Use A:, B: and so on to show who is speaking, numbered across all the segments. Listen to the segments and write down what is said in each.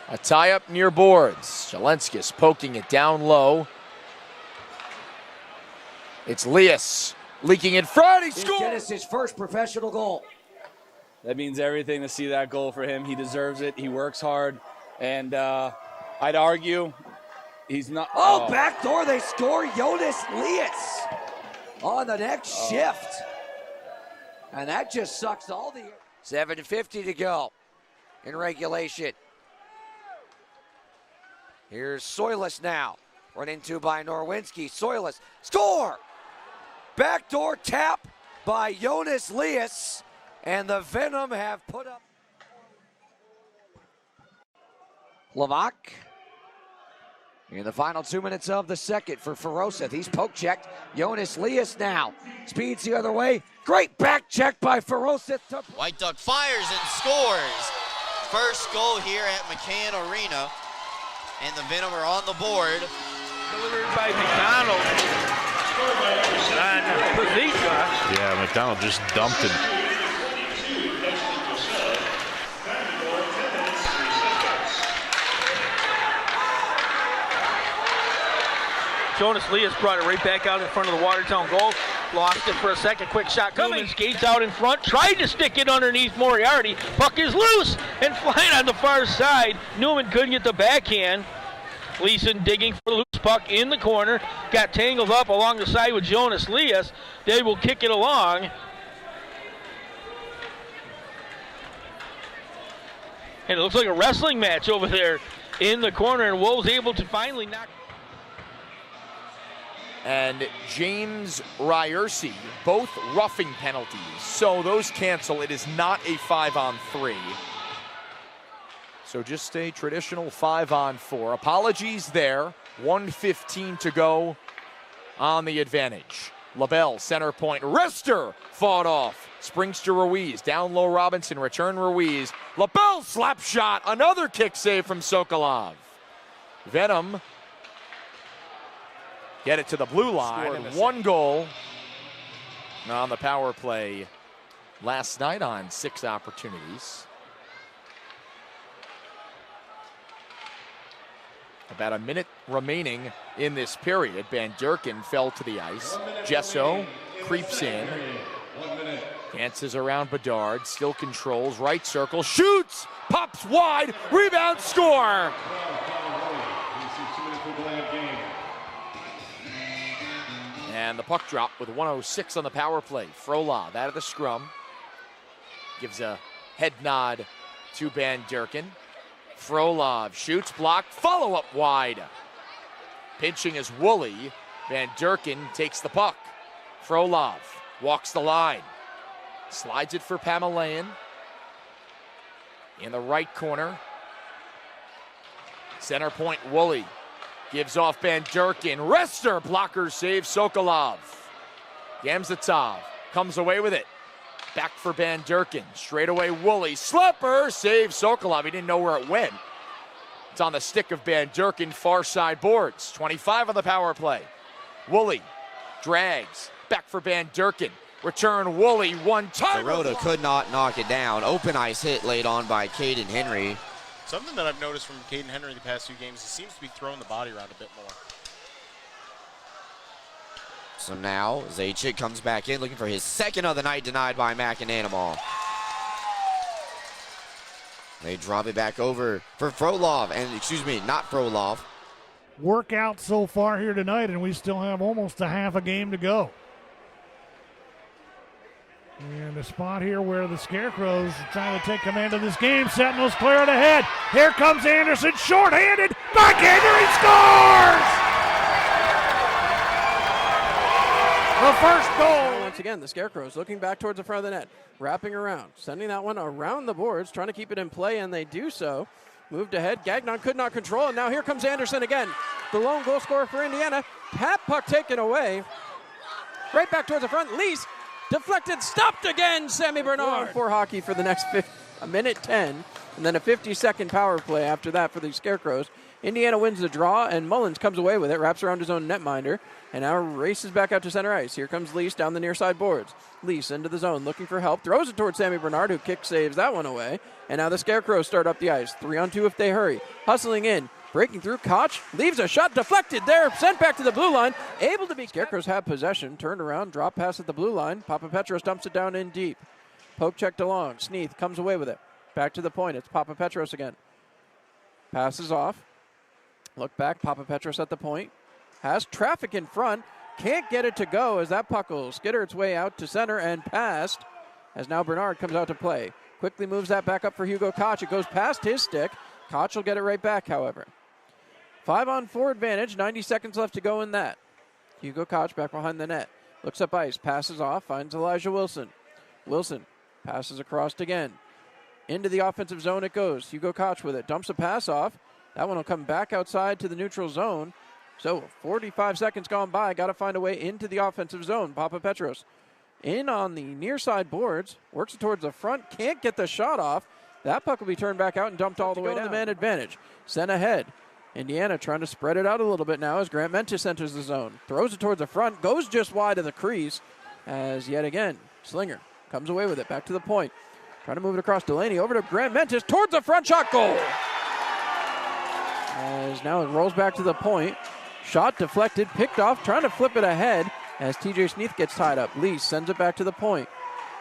A: A tie-up near boards. Jelenskis poking it down low. It's Leas leaking in front. He scores!
B: It's his first professional goal.
C: That means everything to see that goal for him. He deserves it. He works hard. And I'd argue he's not.
B: Oh, backdoor. They score. Jonas Leas on the next shift. And that just sucks all the... 7:50 to go in regulation. Here's Soilis now. Run into by Norwinski. Soilis. Score! Backdoor tap by Jonas Leas. And the Venom have put up. Lavac. In the final 2 minutes of the second for Feroseth. He's poke checked. Jonas Leas now. Speeds the other way. Great back check by Feroseth.
D: White Duck fires and scores. First goal here at McCann Arena. And the Venom are on the board.
E: Delivered by McDonald. And Pazika.
F: Yeah, McDonald just dumped it.
E: Jonas Leas brought it right back out in front of the Watertown goal. Lost it for a second. Quick shot coming. Newman skates out in front. Tried to stick it underneath Moriarty. Puck is loose and flying on the far side. Newman couldn't get the backhand. Gleason digging for the loose puck in the corner. Got tangled up along the side with Jonas Leas. They will kick it along. And it looks like a wrestling match over there in the corner. And Wolves able to finally knock.
A: And James Ryerson, both roughing penalties. So those cancel. It is not a 5-on-3. So just a traditional 5-on-4. Apologies there. 1:15 to go on the advantage. LaBelle, center point. Rister fought off. Springs to Ruiz. Down low Robinson. Return Ruiz. LaBelle slap shot. Another kick save from Sokolov. Venom get it to the blue line, and one goal on the power play last night on 6 opportunities. About a minute remaining in this period. Van Durken fell to the ice. Gesso creeps in. Dances around Bedard, still controls, right circle, shoots, pops wide, rebound, score! And the puck drop with 1:06 on the power play. Frolov out of the scrum. Gives a head nod to Van Durken. Frolov shoots, blocked, follow-up wide. Pinching is Woolley. Van Durken takes the puck. Frolov walks the line. Slides it for Pamelayan. In the right corner. Center point, Woolley. Gives off Van Durken. Rester blocker saves Sokolov. Gamzatov comes away with it. Back for Van Durken. Straight away Woolley. Slapper saves Sokolov. He didn't know where it went. It's on the stick of Van Durken. Far side boards. 25 on the power play. Woolley drags. Back for Van Durken. Return Woolley. One time.
D: Baroda could not knock it down. Open ice hit laid on by Caden Henry.
G: Something that I've noticed from Caden Henry the past few games, he seems to be throwing the body around a bit more.
D: So now Zajac comes back in looking for his second of the night, denied by McAnanimal. They drop it back over for Frolov, and excuse me, not Frolov.
H: Workout so far here tonight, and we still have almost a half a game to go. And a spot here where the Scarecrows are trying to take command of this game. Sentinels clear it ahead. Here comes Anderson, short-handed, backhander, he scores! The first goal.
I: Once again, the Scarecrows looking back towards the front of the net, wrapping around, sending that one around the boards, trying to keep it in play, and they do so. Moved ahead, Gagnon could not control, and now here comes Anderson again. The lone goal scorer for Indiana. Pat puck taken away. Right back towards the front, Leas. Deflected, stopped again, Sammy Bernard for hockey for the next minute 10 and then a 50-second power play after that for the Scarecrows. Indiana wins the draw, and Mullins comes away with it, wraps around his own netminder, and now races back out to center ice. Here comes Leas down the near side boards. Leas into the zone, looking for help, throws it towards Sammy Bernard, who kick saves that one away, and now the Scarecrows start up the ice. 3-on-2 if they hurry. Hustling in, breaking through, Koch leaves a shot deflected there, sent back to the blue line, able to be. Scarecrows have possession, turned around, drop pass at the blue line. Papapetros dumps it down in deep. Poke checked along, Sneath comes away with it. Back to the point, it's Papapetros again. Passes off. Look back, Papapetros at the point. Has traffic in front. Can't get it to go as that puck will skitter its way out to center and past. As now Bernard comes out to play. Quickly moves that back up for Hugo Koch. It goes past his stick. Koch will get it right back, however. 5-on-4 advantage. 90 seconds left to go in that. Hugo Koch back behind the net. Looks up ice. Passes off. Finds Elijah Wilson. Wilson passes across again. Into the offensive zone it goes. Hugo Koch with it. Dumps a pass off. That one will come back outside to the neutral zone. So 45 seconds gone by. Got to find a way into the offensive zone. Papapetros in on the near side boards. Works it towards the front. Can't get the shot off. That puck will be turned back out and dumped all the way down. The man advantage. Sent ahead. Indiana trying to spread it out a little bit now as Grant Mentis enters the zone. Throws it towards the front. Goes just wide of the crease. As yet again, Slinger comes away with it. Back to the point. Trying to move it across Delaney. Over to Grant Mentis. Towards the front shot goal. As now it rolls back to the point. Shot deflected, picked off, trying to flip it ahead as TJ Sneath gets tied up. Leas sends it back to the point.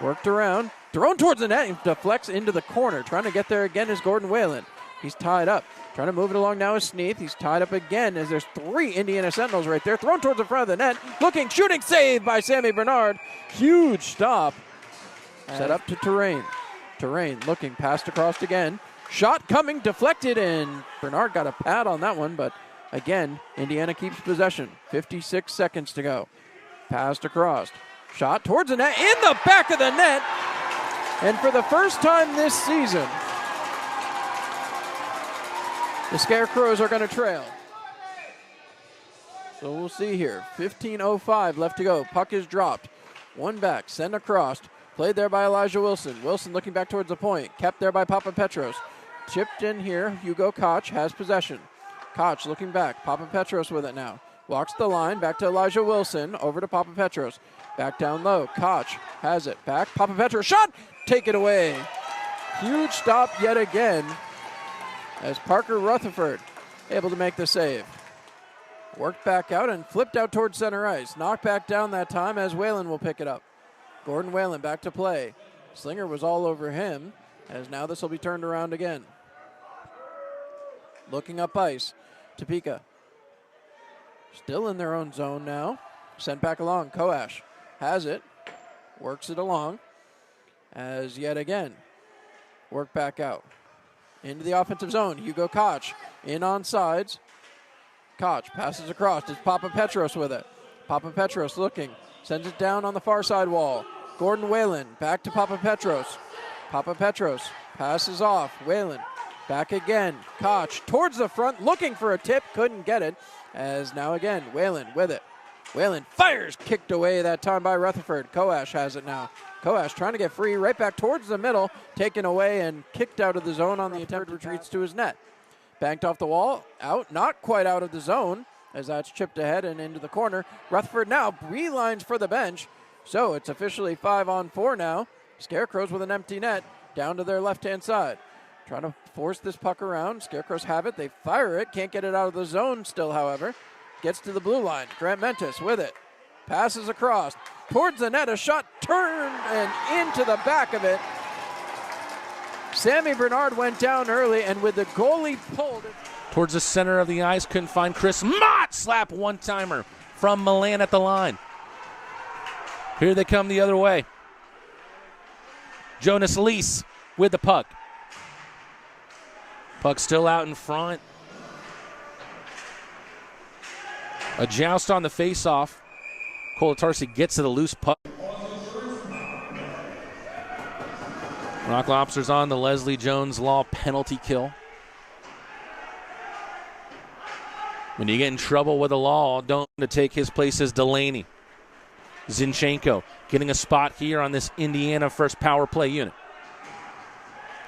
I: Worked around, thrown towards the net, and deflects into the corner. Trying to get there again is Gordon Whalen. He's tied up. Trying to move it along now is Sneath. He's tied up again as there's 3 Indiana Sentinels right there. Thrown towards the front of the net. Looking, shooting, save by Sammy Bernard. Huge stop. Set up to Terrain. Terrain looking, passed across again. Shot coming, deflected, and Bernard got a pad on that one, but again, Indiana keeps possession. 56 seconds to go. Passed across. Shot towards the net, in the back of the net. And for the first time this season, the Scarecrows are going to trail. So we'll see here. 15:05 left to go. Puck is dropped. One back, sent across. Played there by Elijah Wilson. Wilson looking back towards the point. Kept there by Papapetros. Chipped in here. Hugo Koch has possession. Koch looking back. Papapetros with it now. Walks the line. Back to Elijah Wilson. Over to Papapetros. Back down low. Koch has it. Back. Papapetros. Shot! Take it away. Huge stop yet again as Parker Rutherford able to make the save. Worked back out and flipped out towards center ice. Knocked back down that time as Whalen will pick it up. Gordon Whalen back to play. Slinger was all over him as now this will be turned around again. Looking up ice. Topeka. Still in their own zone now. Sent back along. Koash has it. Works it along. As yet again. Work back out. Into the offensive zone. Hugo Koch in on sides. Koch passes across. It's Papapetros with it. Papapetros looking. Sends it down on the far side wall. Gordon Whalen back to Papapetros. Papapetros passes off. Whalen back again. Koch towards the front looking for a tip. Couldn't get it. As now again Whalen with it. Whalen fires. Kicked away that time by Rutherford. Koash has it now. Koash trying to get free. Right back towards the middle. Taken away and kicked out of the zone on the attempt. Retreats to his net. Banked off the wall. Out. Not quite out of the zone as that's chipped ahead and into the corner. Rutherford now relines for the bench. So it's officially 5-on-4 now. Scarecrows with an empty net down to their left-hand side. Trying to force this puck around. Scarecrows have it. They fire it. Can't get it out of the zone still, however. Gets to the blue line. Grant Mentis with it. Passes across. Towards the net. A shot turned and into the back of it. Sammy Bernard went down early, and with the goalie pulled it.
F: Towards the center of the ice. Couldn't find Chris Mott. Slap one-timer from Milan at the line. Here they come the other way. Jonas Leas with the puck. Puck still out in front. A joust on the face-off. Kolatarski gets to the loose puck. Rock Lobsters on the Leslie Jones Law penalty kill. When you get in trouble with the law, don't take his place as Delaney. Zinchenko getting a spot here on this Indiana first power play unit.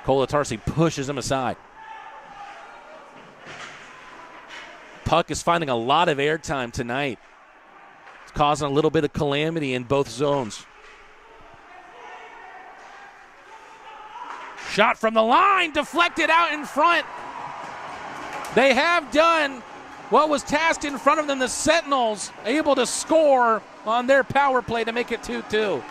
F: Colatarsi pushes him aside. Puck is finding a lot of airtime tonight. It's causing a little bit of calamity in both zones. Shot from the line, deflected out in front. They have done what was tasked in front of them. The Sentinels able to score on their power play to make it 2-2.